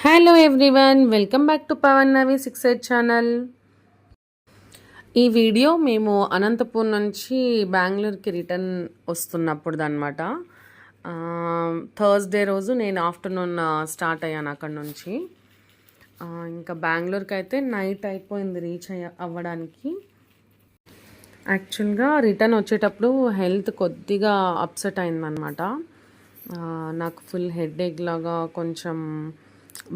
Hello everyone, welcome back to Pavan Navi 68 channel. ఈ video మేము అనంతపూర్ నుంచి బెంగళూరుకి రిటర్న్ వస్తున్నప్పుడుదనమాట. థర్స్డే రోజు నేను ఆఫ్టర్నూన్ స్టార్ట్ అయ్యాను అక్కడ నుంచి. ఇంకా బెంగళూరుకి అయితే నైట్ అయిపోయింది రీచ్ అవ్వడానికి. యాక్చువల్గా రిటర్న్ వచ్చేటప్పుడు హెల్త్ కొద్దిగా అప్సెట్ అయిందనమాట. నాకు ఫుల్ హెడేక్ లాగా కొంచెం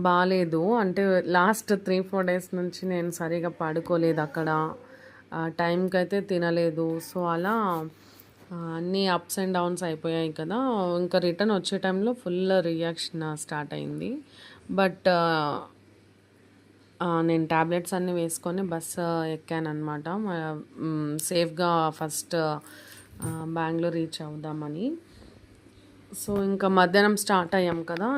బాగాలేదు. అంటే లాస్ట్ 3-4 డేస్ నుంచి నేను సరిగా పడుకోలేదు అక్కడ. టైంకి అయితే తినలేదు. సో అలా అన్నీ అప్స్ అండ్ డౌన్స్ అయిపోయాయి కదా. ఇంకా రిటర్న్ వచ్చే టైంలో ఫుల్ రియాక్షన్ స్టార్ట్ అయింది. బట్ నేను ట్యాబ్లెట్స్ అన్నీ వేసుకొని బస్సు ఎక్కానమాట. సేఫ్గా ఫస్ట్ బెంగళూరు రీచ్ అవుదామని. సో ఇంకా మధ్యాహ్నం స్టార్ట్ అయ్యాం కదా.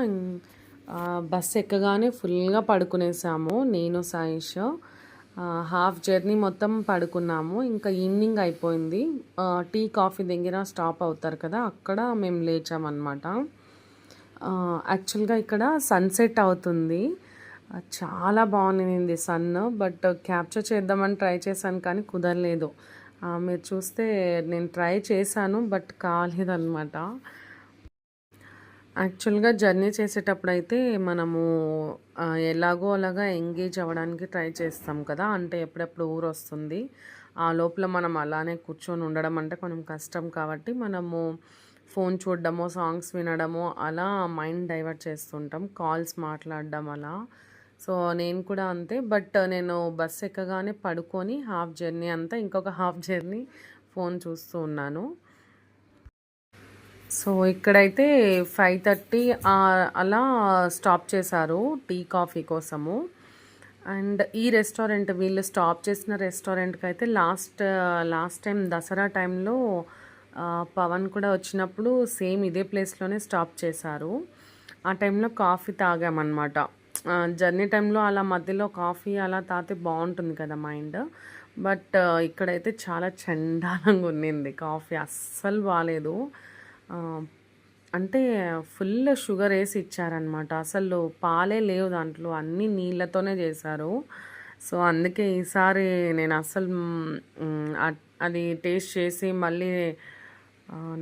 బస్సు ఎక్కగానే ఫుల్గా పడుకునేసాము నేను సాయిష్. హాఫ్ జర్నీ మొత్తం పడుకున్నాము. ఇంకా ఈవినింగ్ అయిపోయింది. టీ కాఫీ దగ్గర స్టాప్ అవుతారు కదా, అక్కడ మేము లేచామన్నమాట. యాక్చువల్గా ఇక్కడ సన్సెట్ అవుతుంది. చాలా బాగుంది సన్. బట్ క్యాప్చర్ చేద్దామని ట్రై చేశాను కానీ కుదరలేదు. మీరు చూస్తే నేను ట్రై చేశాను బట్ కాలేదన్నమాట. యాక్చువల్గా జర్నీ చేసేటప్పుడు అయితే మనము ఎలాగో అలాగా ఎంగేజ్ అవ్వడానికి ట్రై చేస్తాం కదా. అంటే ఎప్పుడెప్పుడు ఊరు వస్తుంది, ఆ లోపల మనం అలానే కూర్చొని ఉండడం అంటే కొంచెం కష్టం. కాబట్టి మనము ఫోన్ చూడడమో సాంగ్స్ వినడమో అలా మైండ్ డైవర్ట్ చేస్తుంటాం, కాల్స్ మాట్లాడడం అలా. సో నేను కూడా అంతే. బట్ నేను బస్ ఎక్కగానే పడుకొని హాఫ్ జర్నీ అంతా, ఇంకొక హాఫ్ జర్నీ ఫోన్ చూస్తూ ఉన్నాను. సో ఇక్కడైతే 5:30 అలా స్టాప్ చేశారు టీ కాఫీ కోసము. అండ్ ఈ రెస్టారెంట్, వీళ్ళు స్టాప్ చేసిన రెస్టారెంట్కి అయితే లాస్ట్ టైం దసరా టైంలో పవన్ కూడా వచ్చినప్పుడు సేమ్ ఇదే ప్లేస్లోనే స్టాప్ చేశారు. ఆ టైంలో కాఫీ తాగామన్నమాట. జర్నీ టైంలో అలా మధ్యలో కాఫీ అలా తాగితే బాగుంటుంది కదా మైండ్. బట్ ఇక్కడైతే చాలా చండాలంగా ఉన్నింది కాఫీ, అస్సలు బాగాలేదు. అంటే ఫుల్ షుగర్ వేసి ఇచ్చారనమాట. అసలు పాలే లేవు దాంట్లో, అన్నీ నీళ్ళతోనే చేశారు. సో అందుకే ఈసారి నేను అస్సలు అది టేస్ట్ చేసి మళ్ళీ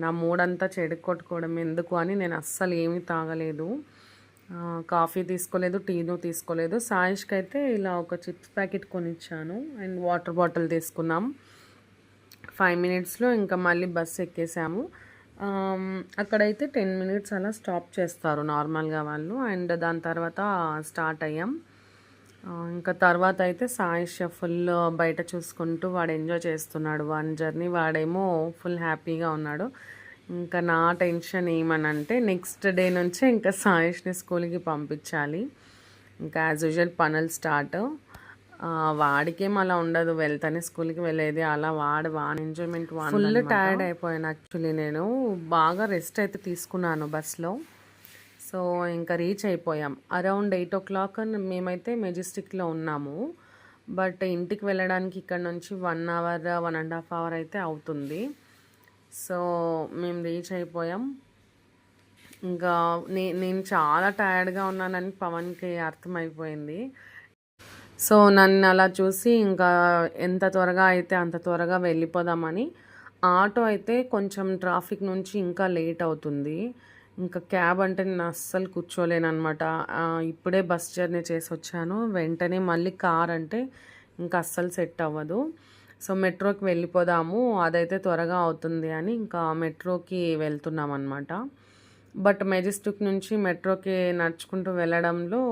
నా మూడంతా చెడగొట్టుకోవడం ఎందుకు అని నేను అస్సలు ఏమీ తాగలేదు. కాఫీ తీసుకోలేదు, టీను తీసుకోలేదు. సాయిష్కి అయితే ఇలా ఒక చిప్స్ ప్యాకెట్ కొనిచ్చాను అండ్ వాటర్ బాటిల్ తీసుకున్నాం. 5 మినిట్స్లో ఇంకా మళ్ళీ బస్సు ఎక్కేసాము. అక్కడైతే 10 మినిట్స్ అలా స్టాప్ చేస్తారు నార్మల్గా వాళ్ళు. అండ్ దాని తర్వాత స్టార్ట్ అయ్యాం. ఇంకా తర్వాత అయితే సాయిష్ ఫుల్ బయట చూసుకుంటూ వాడు ఎంజాయ్ చేస్తున్నాడు వన్ జర్నీ. వాడేమో ఫుల్ హ్యాపీగా ఉన్నాడు. ఇంకా నా టెన్షన్ ఏమనంటే నెక్స్ట్ డే నుంచి ఇంకా సాయిష్ని స్కూల్కి పంపించాలి. ఇంకా యాజ్ యూజువల్ పనులు స్టార్ట్. వాడికేం అలా ఉండదు, వెళ్తానే స్కూల్కి వెళ్ళేది అలా. వాని ఎంజాయ్మెంట్ ఫుల్ టైర్డ్ అయిపోయాను. యాక్చువల్లీ నేను బాగా రెస్ట్ అయితే తీసుకున్నాను బస్లో. సో ఇంకా రీచ్ అయిపోయాం అరౌండ్ 8 o'clock. మేమైతే మెజెస్టిక్లో ఉన్నాము. బట్ ఇంటికి వెళ్ళడానికి ఇక్కడ నుంచి 1 hour 1.5 hour అయితే అవుతుంది. సో మేము రీచ్ అయిపోయాం. ఇంకా నేను చాలా టైర్డ్గా ఉన్నానని పవన్కి అర్థమైపోయింది. సో నన్ను అలా చూసి ఇంకా ఎంత త్వరగా అయితే అంత త్వరగా వెళ్ళిపోదామని. ఆటో అయితే కొంచెం ట్రాఫిక్ నుంచి ఇంకా లేట్ అవుతుంది. ఇంకా క్యాబ్ అంటే నేను అస్సలు కూర్చోలేనమాట. ఇప్పుడే బస్ జర్నీ చేసి వచ్చాను, వెంటనే మళ్ళీ కార్ అంటే ఇంకా అస్సలు సెట్ అవ్వదు. సో మెట్రోకి వెళ్ళిపోదాము, అదైతే త్వరగా అవుతుంది అని ఇంకా మెట్రోకి వెళ్తున్నాం అనమాట. బట్ మెజెస్టిక్ నుంచి మెట్రోకి నడుచుకుంటూ వెళ్ళడంలో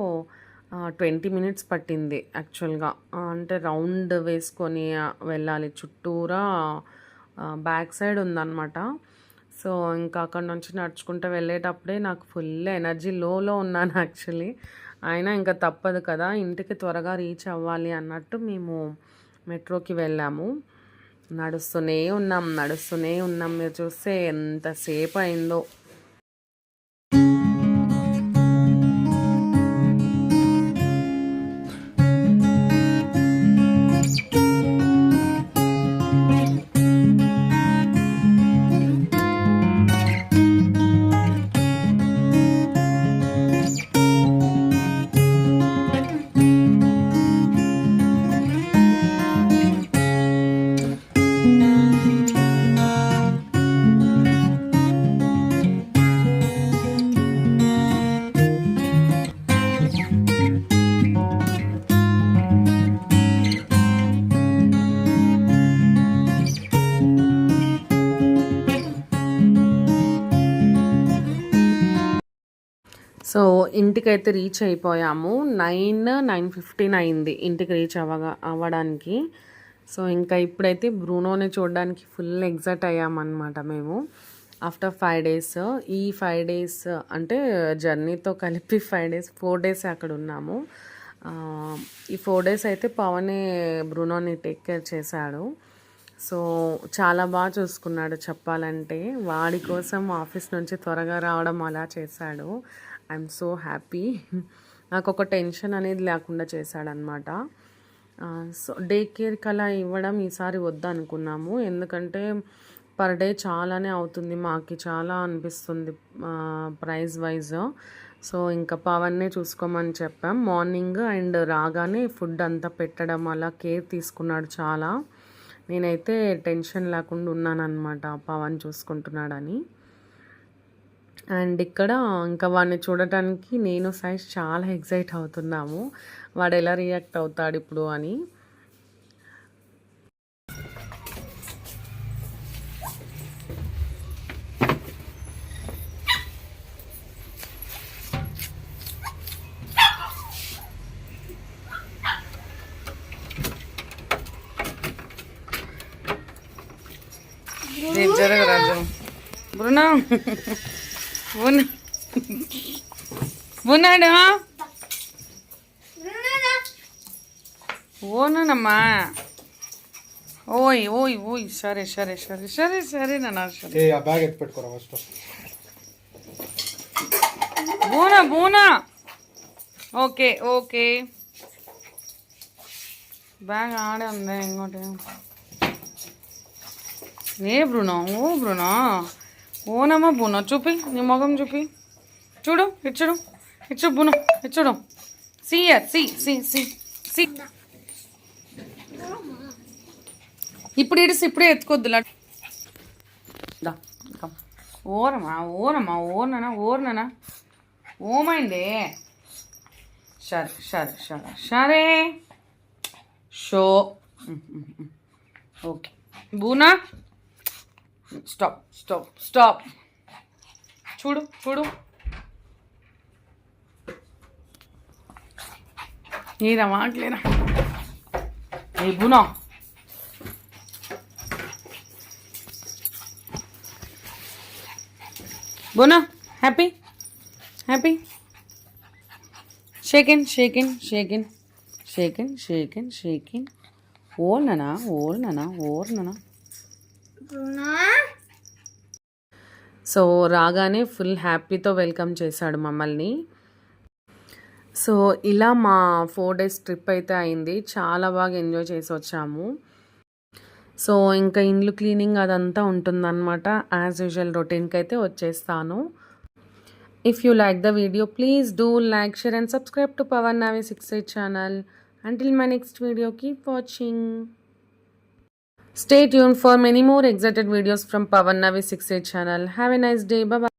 20 minutes పట్టింది యాక్చువల్గా. అంటే రౌండ్ వేసుకొని వెళ్ళాలి, చుట్టూరా బ్యాక్ సైడ్ ఉందన్నమాట. సో ఇంకా అక్కడ నుంచి నడుచుకుంటూ వెళ్ళేటప్పుడే నాకు ఫుల్ ఎనర్జీ లోలో ఉన్నాను యాక్చువల్లీ. అయినా ఇంకా తప్పదు కదా, ఇంటికి త్వరగా రీచ్ అవ్వాలి అన్నట్టు మేము మెట్రోకి వెళ్ళాము. నడుస్తూనే ఉన్నాం. మీరు చూస్తే ఎంతసేపు అయిందో. సో ఇంటికైతే రీచ్ అయిపోయాము. 9:15 అయింది ఇంటికి రీచ్ అవ్వడానికి. సో ఇంకా ఇప్పుడైతే బ్రూనోని చూడడానికి ఫుల్ ఎగ్జైట్ అయ్యామన్నమాట మేము. ఆఫ్టర్ 5 డేస్, ఈ 5 డేస్ అంటే జర్నీతో కలిపి 5 డేస్, 4 డేస్ అక్కడ ఉన్నాము. ఈ 4 డేస్ అయితే పవనే బ్రూనోని టేక్ కేర్ చేశాడు. సో చాలా బాగా చూసుకున్నాడు చెప్పాలంటే. వాడి కోసం ఆఫీస్ నుంచి త్వరగా రావడం అలా చేశాడు. I'm so happy. నాకు ఒక టెన్షన్ అనేది లేకుండా చేశాడనమాట. సో డే కేర్కి అలా ఇవ్వడం ఈసారి వద్దనుకున్నాము. ఎందుకంటే పర్ డే చాలానే అవుతుంది, మాకు చాలా అనిపిస్తుంది ప్రైస్ వైజ్. సో ఇంకా పవన్నే చూసుకోమని చెప్పాం. మార్నింగ్ అండ్ రాగానే ఫుడ్ అంతా పెట్టడం అలా కేర్ తీసుకున్నాడు చాలా. నేనైతే టెన్షన్ లేకుండా ఉన్నానన్నమాట పవన్ చూసుకుంటున్నాడని. అండ్ ఇక్కడ ఇంకా వాడిని చూడటానికి నేను సైజ్ చాలా ఎగ్జైట్ అవుతున్నాము, వాడు ఎలా రియాక్ట్ అవుతాడు ఇప్పుడు అని. జరగరాజు బృనా ఉన్నాడా ఓనమ్మా. ఓయ్ ఓయ్ ఓయ్ సరే సరే సరే సరే సరే నాన్న సరే. బ్యాగ్ ఎత్తి పెట్టుకోరా ఫస్ట్. బూనా బూనా ఓకే ఓకే. బ్యాగ్ ఆడే ఉంది ఇంకోటి. ఏ బ్రూనో, ఓ బ్రూనో, ఓనమ్మా బూనో చూపి, నీ మొగం చూపి, చూడు ఇచ్చుడు ఇచ్చు బూనో ఇచ్చుడు. సి సి సి సి సి. ఇప్పుడు ఇడిసి ఇప్పుడే ఎత్తుకొద్దులా. ఓరమ్మా ఓరమ్మా ఓర్ననా ఓర్ననా ఓమైందే. సరే సరే సరే సరే షో. ఓకే బూనా స్టాప్ స్టాప్ స్టాప్. చూడు చూడు నీరా మాట్లేరా. ఏ బూనా బూనా happy happy. Shaking shaking shaking shaking shaking shaking. ఓర్ననా ఓర్ననా ఓర్ననా. సో రాగానే ఫుల్ హ్యాపీతో వెల్కమ్ చేశాడు మమ్మల్ని. సో ఇలా మా 4 డేస్ ట్రిప్ అయితే అయింది. చాలా బాగా ఎంజాయ్ చేసి వచ్చాము. సో ఇంకా ఇండ్లు క్లీనింగ్ అదంతా ఉంటుందన్నమాట. యాజ్ యూజువల్ రొటీన్కి అయితే వచ్చేస్తాను. If you like the video please do like, share and subscribe to Pawan నావి 68 channel. Until my next video, keep watching. Stay tuned for many more excited videos from Pavan Navi 68 channel. Have a nice day. Bye bye.